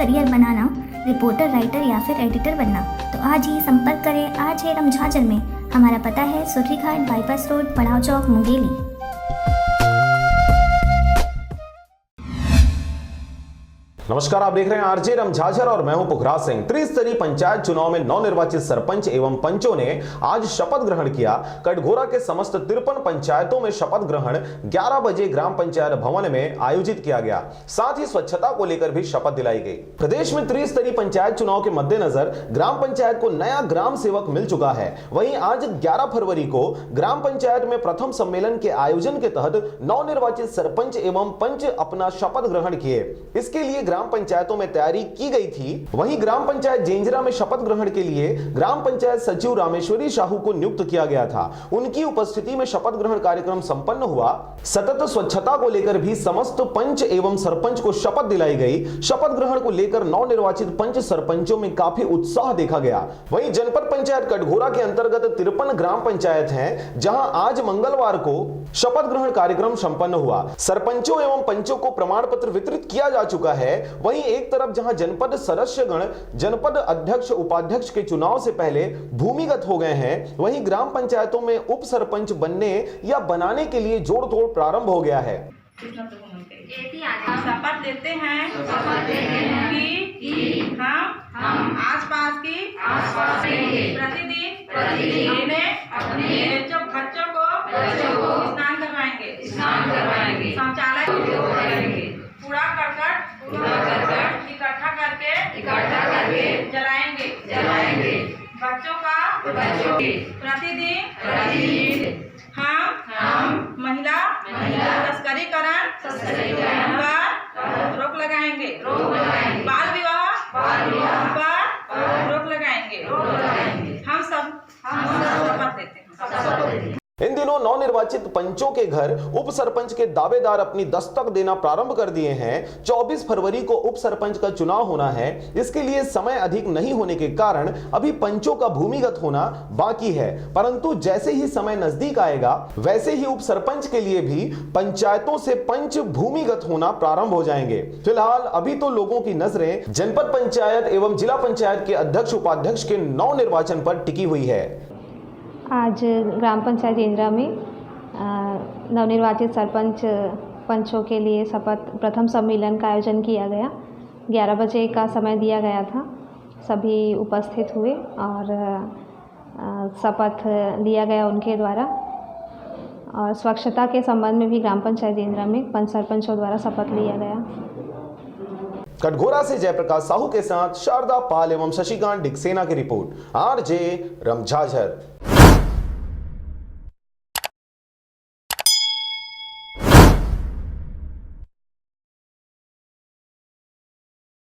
Career बनाना, reporter, writer या फिर editor बनना, तो आज ही संपर्क करें आरजे रमझाझर में। हमारा पता है सुर्री घाट, बाईपास रोड, पड़ाव चौक, मुंगेली। नमस्कार, आप देख रहे हैं आरजे रमझाझर और मैं हूं पुखराज सिंह। त्रिस्तरीय पंचायत चुनाव में नवनिर्वाचित सरपंच एवं पंचों ने आज शपथ ग्रहण किया। कटघोरा के समस्त 53 पंचायतों में शपथ ग्रहण 11 बजे ग्राम पंचायत भवन में आयोजित किया गया। साथ ही स्वच्छता को लेकर भी शपथ दिलाई गई। प्रदेश में त्रिस्तरीय पंचायत चुनाव के मद्देनजर ग्राम पंचायत को नया ग्राम सेवक मिल चुका है। वहीं आज 11 फरवरी को ग्राम पंचायत में प्रथम सम्मेलन के आयोजन के तहत नवनिर्वाचित सरपंच एवं पंच अपना शपथ ग्रहण किए। इसके लिए ग्राम पंचायतों में तैयारी की गई थी। वहीं ग्राम पंचायत जेंजरा में शपथ ग्रहण के लिए ग्राम पंचायत सचिव रामेश्वरी साहू को नियुक्त किया गया था। उनकी उपस्थिति में शपथ ग्रहण कार्यक्रम संपन्न हुआ। सतत स्वच्छता को लेकर भी समस्त पंच एवं सरपंच को शपथ दिलाई गई। शपथ ग्रहण को लेकर नवनिर्वाचित पंच सरपंचों में काफी उत्साह देखा गया। वहीं जनपद पंचायत कटघोरा के अंतर्गत 53 ग्राम पंचायत हैं, जहां आज मंगलवार को शपथ ग्रहण कार्यक्रम संपन्न हुआ। सरपंचों एवं पंचों को प्रमाण पत्र वितरित किया जा चुका है। वहीं एक तरफ जहां जनपद सदस्यगण जनपद अध्यक्ष उपाध्यक्ष के चुनाव से पहले भूमिगत हो गए हैं, वहीं ग्राम पंचायतों में उप सरपंच बनने या बनाने के लिए जोड़ तोड़ प्रारंभ हो गया है। शपथ देते हैं कि हम आसपास की प्रतिदिन अपने बच्चों को स्नान करवाएंगे, शौचालय कूड़ा करकट इकट्ठा करके जलाएंगे। बच्चों का प्रतिदिन हम महिला तस्करीकरण पर रोक लगाएंगे। बाल विवाह पर रोक लगाएंगे। हम सब शपथ देते हैं। इन दिनों नवनिर्वाचित पंचों के घर उप सरपंच के दावेदार अपनी दस्तक देना प्रारंभ कर दिए हैं। 24 फरवरी को उप सरपंच का चुनाव होना है। इसके लिए समय अधिक नहीं होने के कारण अभी पंचों का भूमिगत होना बाकी है, परंतु जैसे ही समय नजदीक आएगा वैसे ही उप सरपंच के लिए भी पंचायतों से पंच भूमिगत होना प्रारंभ हो जाएंगे। फिलहाल अभी तो लोगों की नजरें जनपद पंचायत एवं जिला पंचायत के अध्यक्ष उपाध्यक्ष के नवनिर्वाचन पर टिकी हुई है। आज ग्राम पंचायत जेंजरा में नवनिर्वाचित सरपंच पंचों के लिए शपथ प्रथम सम्मेलन का आयोजन किया गया। 11 बजे का समय दिया गया था। सभी उपस्थित हुए और शपथ लिया गया उनके द्वारा। और स्वच्छता के संबंध में भी ग्राम पंचायत जेंजरा में पंच सरपंचों द्वारा शपथ लिया गया। कटघोरा से जयप्रकाश साहू के साथ शारदा पाल एवं शशिकांत डिक्सेना की रिपोर्ट, आरजे रमझाझर।